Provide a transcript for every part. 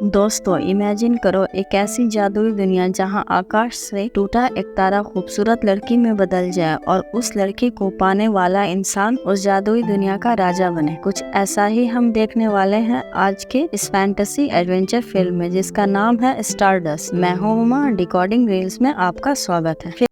दोस्तों, इमेजिन करो एक ऐसी जादुई दुनिया जहां आकाश से टूटा एक तारा खूबसूरत लड़की में बदल जाए और उस लड़की को पाने वाला इंसान उस जादुई दुनिया का राजा बने। कुछ ऐसा ही हम देखने वाले हैं आज के इस फैंटेसी एडवेंचर फिल्म में, जिसका नाम है स्टारडस्ट। मैं हूं उमा, डिकोडिंग रील्स में आपका स्वागत है।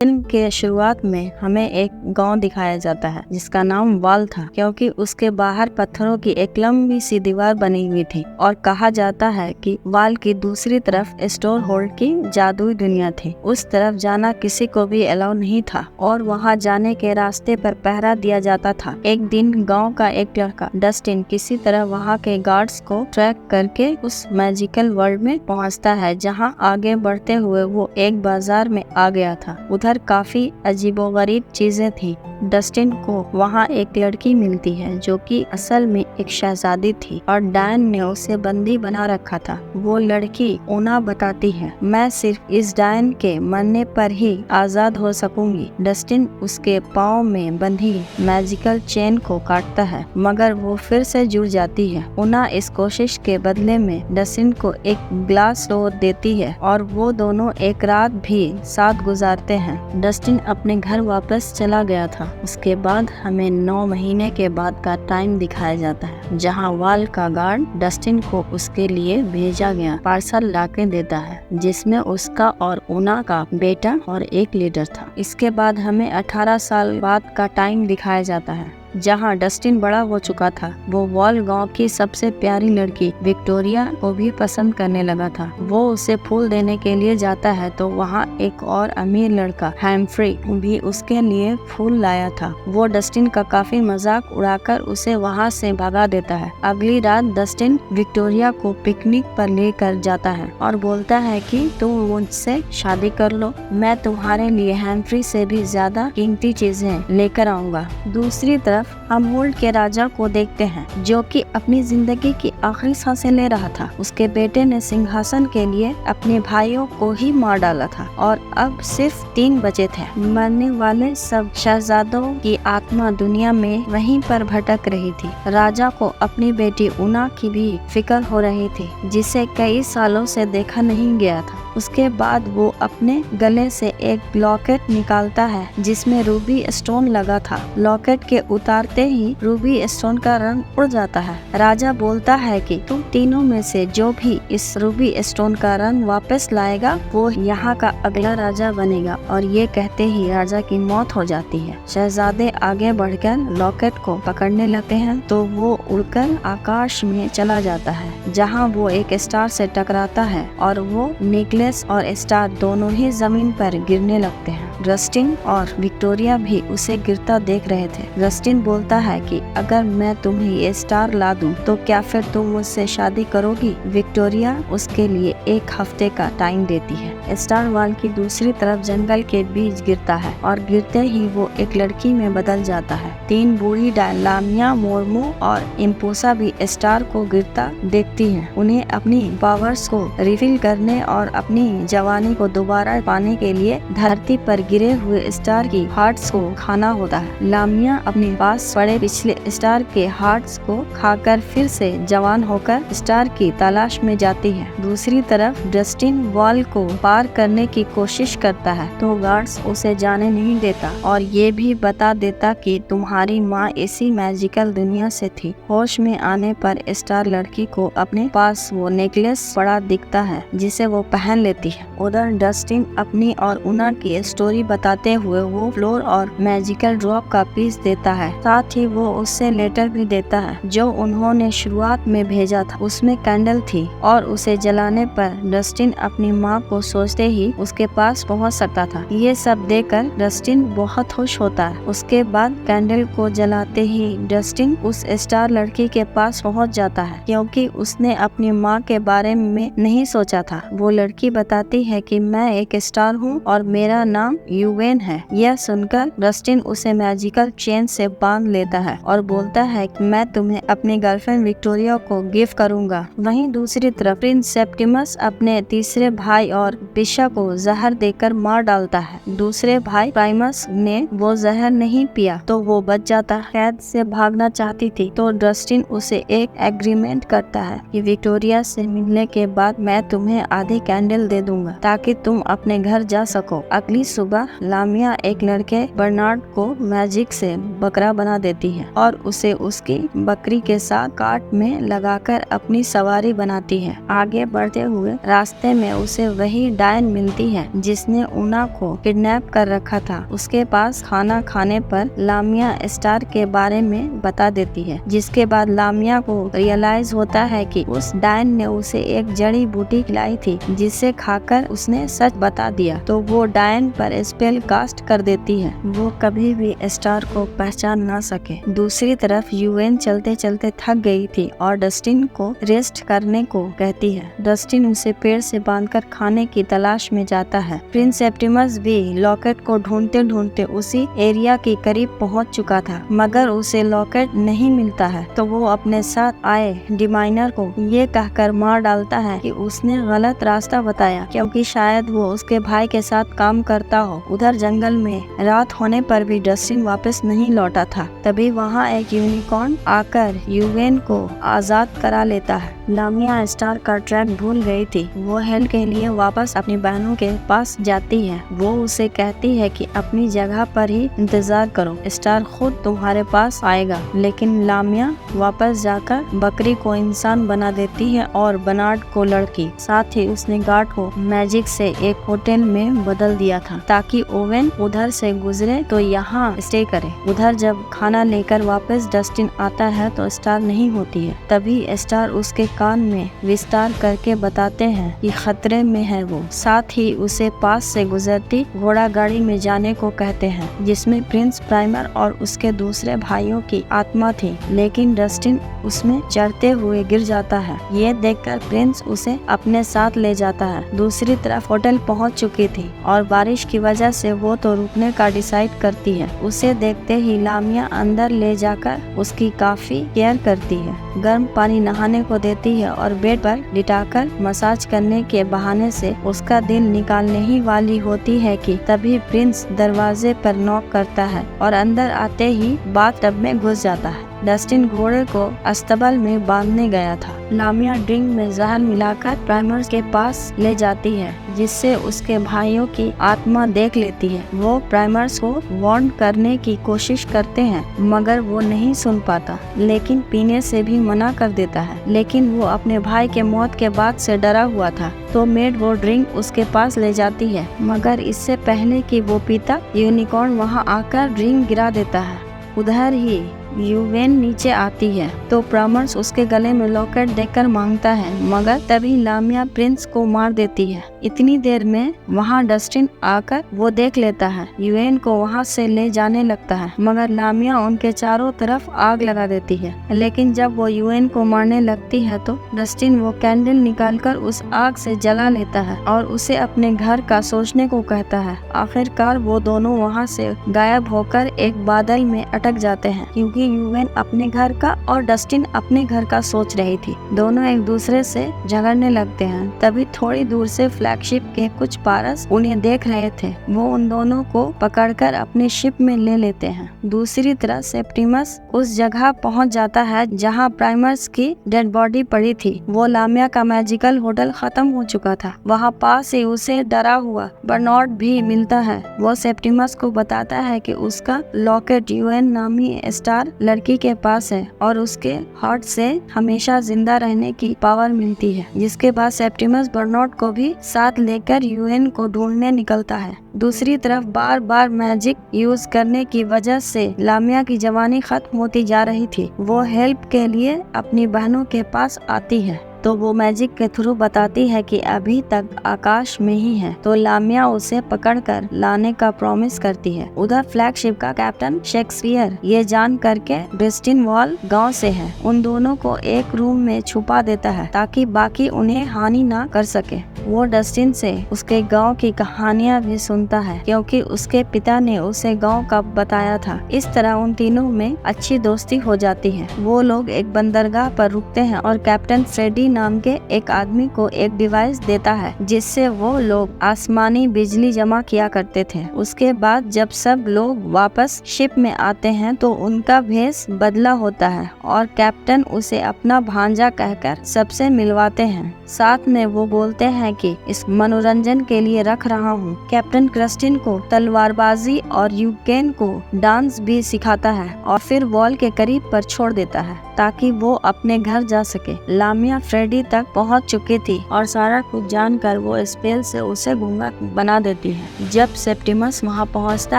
फिल्म के शुरुआत में हमें एक गांव दिखाया जाता है जिसका नाम वाल था, क्योंकि उसके बाहर पत्थरों की एक लंबी सी दीवार बनी हुई थी और कहा जाता है कि वाल की दूसरी तरफ स्टोर होल्ड की जादुई दुनिया थी। उस तरफ जाना किसी को भी अलाउ नहीं था और वहां जाने के रास्ते पर पहरा दिया जाता था। एक दिन गाँव का एक लड़का डस्टिन किसी तरह वहाँ के गार्ड्स को ट्रैक करके उस मैजिकल वर्ल्ड में पहुँचता है, जहाँ आगे बढ़ते हुए वो एक बाजार में आ गया था। उधर काफी अजीबोगरीब चीजें थी। डस्टिन को वहाँ एक लड़की मिलती है जो कि असल में एक शहजादी थी और डैन ने उसे बंदी बना रखा था। वो लड़की ऊना बताती है, मैं सिर्फ इस डैन के मरने पर ही आजाद हो सकूंगी। डस्टिन उसके पाँव में बंधी मैजिकल चेन को काटता है, मगर वो फिर से जुड़ जाती है। ऊना इस कोशिश के बदले में डस्टिन को एक ग्लास डोर देती है और वो दोनों एक रात भी साथ गुजारते हैं। डस्टिन अपने घर वापस चला गया था। उसके बाद हमें 9 महीने के बाद का टाइम दिखाया जाता है, जहां वाल का गार्ड डस्टिन को उसके लिए भेजा गया पार्सल लाके देता है, जिसमें उसका और ऊना का बेटा और एक लीडर था। इसके बाद हमें 18 साल बाद का टाइम दिखाया जाता है, जहां डस्टिन बड़ा हो चुका था। वो वॉल गांव की सबसे प्यारी लड़की विक्टोरिया को भी पसंद करने लगा था। वो उसे फूल देने के लिए जाता है तो वहां एक और अमीर लड़का हैम्फ्री भी उसके लिए फूल लाया था। वो डस्टिन का काफी मजाक उड़ाकर उसे वहां से भगा देता है। अगली रात डस्टिन विक्टोरिया को पिकनिक पर लेकर जाता है और बोलता है कि तुम मुझसे शादी कर लो, मैं तुम्हारे लिए हैम्फ्री से भी ज्यादा कीमती चीजें लेकर आऊंगा। दूसरी तरफ हम होल्ड के राजा को देखते हैं, जो कि अपनी जिंदगी की आखिरी सांसें ले रहा था। उसके बेटे ने सिंहासन के लिए अपने भाइयों को ही मार डाला था और अब सिर्फ 3 बचे थे। मरने वाले सब शहजादों की आत्मा दुनिया में वहीं पर भटक रही थी। राजा को अपनी बेटी ऊना की भी फिक्र हो रही थी, जिसे कई सालों से देखा नहीं गया था। उसके बाद वो अपने गले से एक लॉकेट निकालता है जिसमें रूबी स्टोन लगा था। लॉकेट के उतारते ही रूबी स्टोन का रंग उड़ जाता है। राजा बोलता है कि तुम तीनों में से जो भी इस रूबी स्टोन का रंग वापस लाएगा वो यहाँ का अगला राजा बनेगा, और ये कहते ही राजा की मौत हो जाती है। शहजादे आगे बढ़कर लॉकेट को पकड़ने लगते हैं तो वो उड़कर आकाश में चला जाता है, जहाँ वो एक स्टार से टकराता है और वो नेकलेस और स्टार दोनों ही जमीन पर गिरने लगते हैं। डस्टिन और विक्टोरिया भी उसे गिरता देख रहे थे। डस्टिन बोलता है कि अगर मैं तुम्हें ये स्टार ला दूं तो क्या फिर तुम मुझसे शादी करोगी? विक्टोरिया उसके लिए 1 हफ्ते का टाइम देती है। स्टार वाल की दूसरी तरफ जंगल के बीच गिरता है और गिरते ही वो एक लड़की में बदल जाता है। 3 बूढ़ी लामिया, मोर्मो और इम्पोसा भी स्टार को गिरता देखती हैं। उन्हें अपनी पावर्स को रिफिल करने और अपनी जवानी को दोबारा पाने के लिए धरती पर गिरे हुए स्टार की हार्ट्स को खाना होता है। लामिया अपने पास पड़े पिछले स्टार के हार्ट्स को खाकर फिर से जवान होकर स्टार की तलाश में जाती है। दूसरी तरफ डस्टिन वॉल को पार करने की कोशिश करता है तो गार्ड्स उसे जाने नहीं देता और ये भी बता देता कि तुम्हारी माँ इसी मैजिकल दुनिया से थी। होश में आने पर स्टार लड़की को अपने पास वो नेकलेस पड़ा दिखता है, जिसे वो पहन लेती है। उधर डस्टिन अपनी और ऊना की स्टोरी बताते हुए वो फ्लोर और मैजिकल ड्रॉप का पीस देता है। साथ ही वो उससे लेटर भी देता है जो उन्होंने शुरुआत में भेजा था। उसमें कैंडल थी और उसे जलाने पर डस्टिन अपनी माँ को सोचते ही उसके पास पहुँच सकता था। ये सब देखकर डस्टिन बहुत खुश होता है। उसके बाद कैंडल को जलाते ही डस्टिन उस स्टार लड़की के पास पहुँच जाता है, क्योंकि उसने अपनी माँ के बारे में नहीं सोचा था। वो लड़की बताती है कि मैं एक स्टार हूँ और मेरा नाम यूवेन है। यह सुनकर डस्टिन उसे मैजिकल चेन से बांध लेता है और बोलता है कि मैं तुम्हें अपनी गर्लफ्रेंड विक्टोरिया को गिफ्ट करूंगा। वहीं दूसरी तरफ प्रिंस सेप्टिमस अपने तीसरे भाई और बिशा को जहर देकर मार डालता है। दूसरे भाई प्राइमस ने वो जहर नहीं पिया तो वो बच जाता। कैद से भागना चाहती थी तो डस्टिन उसे एक एग्रीमेंट करता है कि विक्टोरिया से मिलने के बाद मैं तुम्हें आधी कैंडल दे दूंगा ताकि तुम अपने घर जा सको। अगली सुबह लामिया एक लड़के बर्नार्ड को मैजिक से बकरा बना देती है और उसे उसकी बकरी के साथ काट में लगाकर अपनी सवारी बनाती है। आगे बढ़ते हुए रास्ते में उसे वही डायन मिलती है जिसने उना को किडनैप कर रखा था। उसके पास खाना खाने पर लामिया स्टार के बारे में बता देती है, जिसके बाद लामिया को रियलाइज होता है कि उस डायन ने उसे एक जड़ी बूटी खिलाई थी जिसे खाकर उसने सच बता दिया। तो वो डायन पर स्पेल कास्ट कर देती है, वो कभी भी स्टार को पहचान ना सके। दूसरी तरफ यूएन चलते चलते थक गई थी और डस्टिन को रेस्ट करने को कहती है। डस्टिन उसे पेड़ से बांधकर खाने की तलाश में जाता है। प्रिंस सेप्टिमस भी लॉकेट को ढूंढते ढूंढते उसी एरिया के करीब पहुंच चुका था, मगर उसे लॉकेट नहीं मिलता है तो वो अपने साथ आए डिमाइनर को ये कहकर मार डालता है कि उसने गलत रास्ता बताया, क्योंकि शायद वो उसके भाई के साथ काम करता हो। उधर जंगल में रात होने पर भी डस्टिन वापस नहीं लौटा था। तभी वहाँ एक यूनिकॉर्न आकर यूवेन को आजाद करा लेता है। लामिया स्टार का ट्रैक भूल गई थी। वो हेल के लिए वापस अपनी बहनों के पास जाती है। वो उसे कहती है कि अपनी जगह पर ही इंतजार करो, स्टार खुद तुम्हारे पास आएगा। लेकिन लामिया वापस जाकर बकरी को इंसान बना देती है और बर्नार्ड को लड़की। साथ ही उसने गार्ड को मैजिक से एक होटल में बदल दिया था ताकि ओवेन उधर से गुजरे तो यहाँ स्टे करे। उधर जब खाना लेकर वापस डस्टिन आता है तो स्टार नहीं होती है। तभी स्टार उसके कान में विस्तार करके बताते हैं कि खतरे में है वो। साथ ही उसे पास से गुजरती घोड़ा गाड़ी में जाने को कहते हैं, जिसमें प्रिंस प्राइमर और उसके दूसरे भाइयों की आत्मा थी। लेकिन डस्टिन उसमें चढ़ते हुए गिर जाता है। ये देखकर प्रिंस उसे अपने साथ ले जाता है। दूसरी तरफ होटल पहुंच चुकी थी और बारिश की वजह से वो तो रुकने का डिसाइड करती है। उसे देखते ही लामिया अंदर ले जाकर उसकी काफी केयर करती है, गर्म पानी नहाने को देती है और बेड पर लिटाकर मसाज करने के बहाने से उसका दिल निकालने ही वाली होती है कि तभी प्रिंस दरवाजे पर नॉक करता है और अंदर आते ही बाथटब में घुस जाता है। डस्टिन घोड़े को अस्तबल में बांधने गया था। लामिया ड्रिंक में जहर मिलाकर प्राइमर्स के पास ले जाती है, जिससे उसके भाइयों की आत्मा देख लेती है। वो प्राइमर्स को वार्न करने की कोशिश करते हैं, मगर वो नहीं सुन पाता, लेकिन पीने से भी मना कर देता है। लेकिन वो अपने भाई के मौत के बाद से डरा हुआ था, तो मेड वो ड्रिंक उसके पास ले जाती है, मगर इससे पहले कि वो पीता, यूनिकॉर्न वहाँ आकर ड्रिंक गिरा देता है। उधर ही यूवेन नीचे आती है तो प्राइमर्स उसके गले में लॉकेट देकर मांगता है, मगर तभी लामिया प्रिंस को मार देती है। इतनी देर में वहाँ डस्टिन आकर वो देख लेता है। यूवेन को वहाँ से ले जाने लगता है, मगर लामिया उनके चारों तरफ आग लगा देती है। लेकिन जब वो यूवेन को मारने लगती है तो डस्टिन वो कैंडल निकालकर उस आग से जला लेता है और उसे अपने घर का सोचने को कहता है। आखिरकार वो दोनों वहाँ से गायब होकर एक बादल में अटक जाते हैं, क्योंकि यूवेन अपने घर का और डस्टिन अपने घर का सोच रही थी। दोनों एक दूसरे से झगड़ने लगते हैं। तभी थोड़ी दूर से फ्लैगशिप के कुछ पारस उन्हें देख रहे थे। वो उन दोनों को पकड़कर अपने शिप में ले लेते हैं। दूसरी तरफ सेप्टिमस उस जगह पहुंच जाता है जहां प्राइमर्स की डेड बॉडी पड़ी थी। वो लामिया का मैजिकल होटल खत्म हो चुका था। वहां पास ही उसे डरा हुआ बर्नार्ड भी मिलता है। वो सेप्टिमस को बताता है कि उसका लॉकेट यूएन नामी स्टार लड़की के पास है और उसके हार्ट से हमेशा जिंदा रहने की पावर मिलती है। जिसके बाद सेप्टिमस बर्नार्ड को भी साथ लेकर यूएन को ढूंढने निकलता है। दूसरी तरफ बार बार मैजिक यूज करने की वजह से लामिया की जवानी खत्म होती जा रही थी। वो हेल्प के लिए अपनी बहनों के पास आती है तो वो मैजिक के थ्रू बताती है कि अभी तक आकाश में ही है। तो लामिया उसे पकड़कर लाने का प्रॉमिस करती है। उधर फ्लैगशिप का कैप्टन शेक्सपियर ये जान करके डस्टिन वॉल गांव से है, उन दोनों को एक रूम में छुपा देता है ताकि बाकी उन्हें हानि ना कर सके। वो डस्टिन से उसके गांव की कहानियां भी सुनता है, क्योंकि उसके पिता ने उसे गांव का बताया था। इस तरह उन तीनों में अच्छी दोस्ती हो जाती है। वो लोग एक बंदरगाह पर रुकते हैं और कैप्टन फ्रेडी नाम के एक आदमी को एक डिवाइस देता है, जिससे वो लोग आसमानी बिजली जमा किया करते थे। उसके बाद जब सब लोग वापस शिप में आते हैं तो उनका भेष बदला होता है और कैप्टन उसे अपना भांजा कहकर सबसे मिलवाते हैं। साथ में वो बोलते हैं कि इस मनोरंजन के लिए रख रहा हूँ। कैप्टन क्रस्टिन को तलवारबाजी और यूकेन को डांस भी सिखाता है और फिर वॉल के करीब पर छोड़ देता है ताकि वो अपने घर जा सके। लामिया फ्रेडी तक पहुंच चुकी थी और सारा कुछ जानकर वो स्पेल से उसे गूंगा बना देती है। जब सेप्टिमस वहां पहुंचता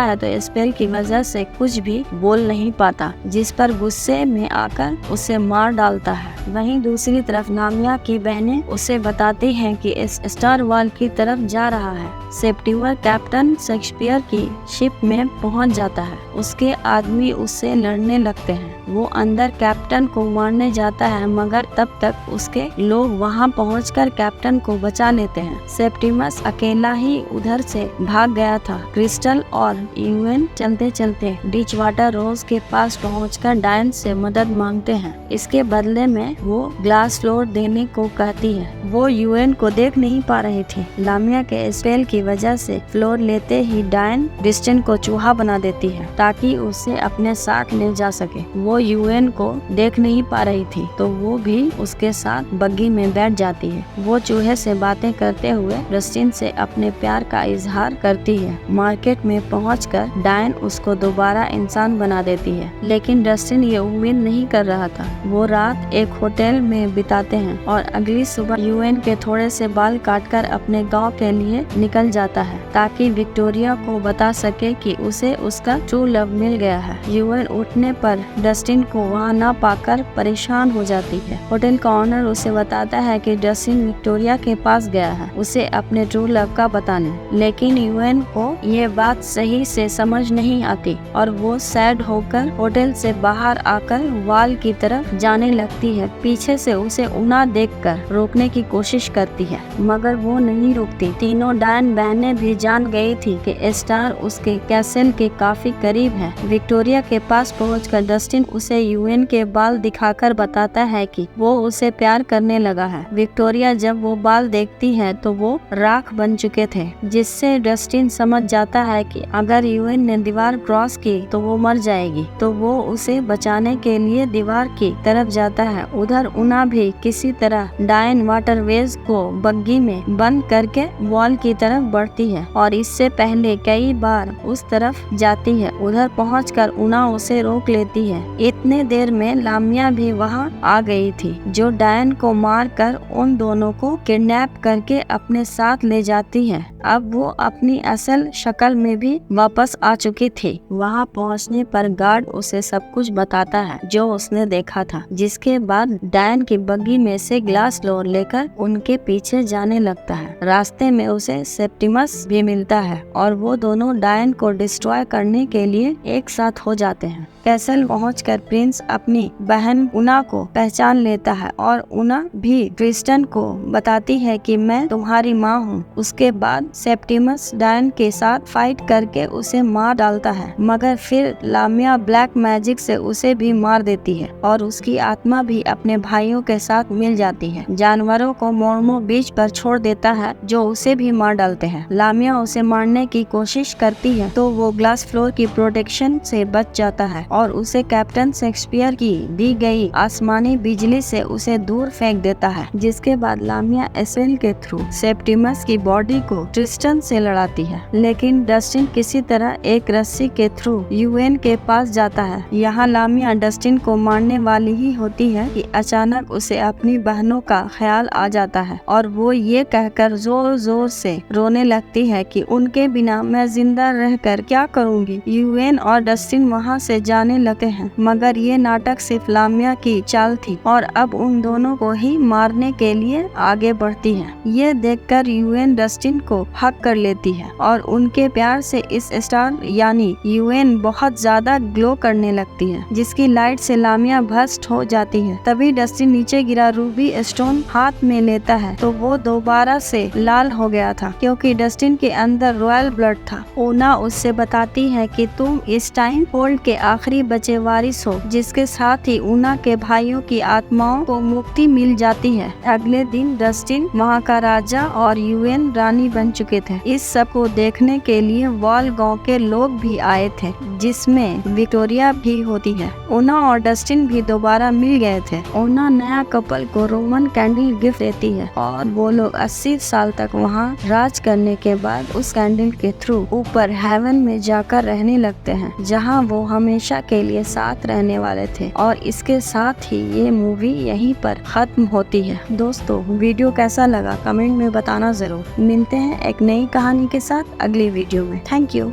है तो स्पेल की वजह से कुछ भी बोल नहीं पाता, जिस पर गुस्से में आकर उसे मार डालता है। वहीं दूसरी तरफ लामिया की बहनें उसे बताती हैं कि इस स्टार वॉल की तरफ जा रहा है। सेप्टिमर कैप्टन शेक्सपियर की शिप में पहुंच जाता है। उसके आदमी उससे लड़ने लगते हैं। वो अंदर कैप्टन को मारने जाता है, मगर तब तक उसके लोग वहां पहुंचकर कैप्टन को बचा लेते हैं। सेप्टिमस अकेला ही उधर से भाग गया था। क्रिस्टल और यूएन चलते चलते डिच वाटर रोज के पास पहुंचकर डायन से मदद मांगते हैं। इसके बदले में वो ग्लास फ्लोर देने को कहती है। वो यूएन को देख नहीं पा रही थी। लामिया के स्पेल की वजह से फ्लोर लेते ही डायन डिस्टिन को चूहा बना देती है ताकि उसे अपने साथ ले जा सके। वो यूएन को देख नहीं पा रही थी तो वो भी उसके साथ बग्गी में बैठ जाती है। वो चूहे से बातें करते हुए डस्टिन से अपने प्यार का इजहार करती है। मार्केट में पहुंचकर डायन उसको दोबारा इंसान बना देती है, लेकिन डस्टिन ये उम्मीद नहीं कर रहा था। वो रात एक होटल में बिताते हैं और अगली सुबह यूएन के थोड़े से बाल काटकर अपने गांव के लिए निकल जाता है ताकि विक्टोरिया को बता सके कि उसे उसका ट्रू लव मिल गया है। यूएन उठने पर डस्टिन को वहां न पाकर परेशान हो जाती है। होटल का ऑनर उसे बताता है कि डस्टिन विक्टोरिया के पास गया है उसे अपने ट्रू लव का बताने, लेकिन यूएन को ये बात सही से समझ नहीं आती और वो सैड होकर होटल से बाहर आकर वॉल की तरफ जाने लगती है। पीछे से उसे उना देखकर रोकने की कोशिश करती है, मगर वो नहीं रुकती। तीनों डायन बहनें भी जान गई थी कि स्टार उसके कैसल के काफी करीब है। विक्टोरिया के पास पहुंचकर डस्टिन उसे यूएन के बाल दिखाकर बताता है कि वो उसे प्यार करने लगा है। विक्टोरिया जब वो बाल देखती है तो वो राख बन चुके थे, जिससे डस्टिन समझ जाता है कि अगर यूएन ने दीवार क्रॉस की तो वो मर जाएगी। तो वो उसे बचाने के लिए दीवार की तरफ जाता है। उधर उना भी किसी तरह डायन वाटरवेज को बग्गी में बंद करके वॉल की तरफ बढ़ती है और इससे पहले कई बार उस तरफ जाती है। उधर पहुंचकर उना उसे रोक लेती है। इतने देर में लामिया भी वहां आ गई थी, जो डायन को मारकर उन दोनों को किडनैप करके अपने साथ ले जाती है। अब वो अपनी असल शक्ल में भी वापस आ चुकी थी। वहां पहुंचने पर गार्ड उसे सब कुछ बताता है जो उसने देखा था, जिसके बाद डायन की बग्गी में से ग्लास फ्लोर लेकर उनके पीछे जाने लगता है। रास्ते में उसे सेप्टिमस भी मिलता है और वो दोनों डायन को डिस्ट्रॉय करने के लिए एक साथ हो जाते हैं। कैसल पहुंचकर प्रिंस अपनी बहन उना को पहचान लेता है और उना भी क्रिस्टन को बताती है कि मैं तुम्हारी माँ हूँ। उसके बाद सेप्टिमस डायन के साथ फाइट करके उसे मार डालता है, मगर फिर लामिया ब्लैक मैजिक से उसे भी मार देती है और उसकी आत्मा भी अपने भाइयों के साथ मिल जाती है। जानवरों को मोर्मो बीच पर छोड़ देता है जो उसे भी मार डालते हैं। लामिया उसे मारने की कोशिश करती है तो वो ग्लास फ्लोर की प्रोटेक्शन से बच जाता है और उसे कैप्टन शेक्सपियर की दी गई आसमानी बिजली से उसे दूर फेंक देता है, जिसके बाद लामिया एसेल के थ्रू सेप्टिमस की बॉडी को ट्रिस्टन से लड़ाती है। लेकिन डस्टिन किसी तरह एक रस्सी के थ्रू यूएन के पास जाता है। यहाँ लामिया डस्टिन को मारने वाली ही होती है कि अचानक उसे अपनी बहनों का ख्याल आ जाता है और वो ये कहकर जोर जोर से रोने लगती है कि उनके बिना मैं जिंदा रहकर क्या करूँगी। यूएन और डस्टिन वहाँ से जाने जाने लगते हैं, मगर ये नाटक सिर्फ लामिया की चाल थी और अब उन दोनों को ही मारने के लिए आगे बढ़ती है। ये देखकर यूएन डस्टिन को हक कर लेती है और उनके प्यार से इस स्टार यानी यूएन बहुत ज्यादा ग्लो करने लगती है, जिसकी लाइट से लामिया भस्म हो जाती है। तभी डस्टिन नीचे गिरा रूबी स्टोन हाथ में लेता है तो वो दोबारा से लाल हो गया था, क्योंकि डस्टिन के अंदर रॉयल ब्लड था। ऊना उससे बताती है कि तुम इस टाइम होल्ड के आखिरी बचे वारिस हो, जिसके साथ ही ऊना के भाइयों की आत्माओं को मुक्ति मिल जाती है। अगले दिन डस्टिन वहाँ का राजा और यूएन रानी बन चुके थे। इस सब को देखने के लिए वॉल गांव के लोग भी आए थे, जिसमें विक्टोरिया भी होती है। ऊना और डस्टिन भी दोबारा मिल गए थे। ऊना नया कपल को रोमन कैंडल गिफ्ट देती है और वो लोग 80 साल तक वहाँ राज करने के बाद उस कैंडल के थ्रू ऊपर हेवन में जाकर रहने लगते हैं, जहाँ वो हमेशा के लिए साथ रहने वाले थे। और इसके साथ ही ये मूवी यहीं पर खत्म होती है। दोस्तों, वीडियो कैसा लगा कमेंट में बताना जरूर। मिलते हैं एक नई कहानी के साथ अगली वीडियो में। Thank you.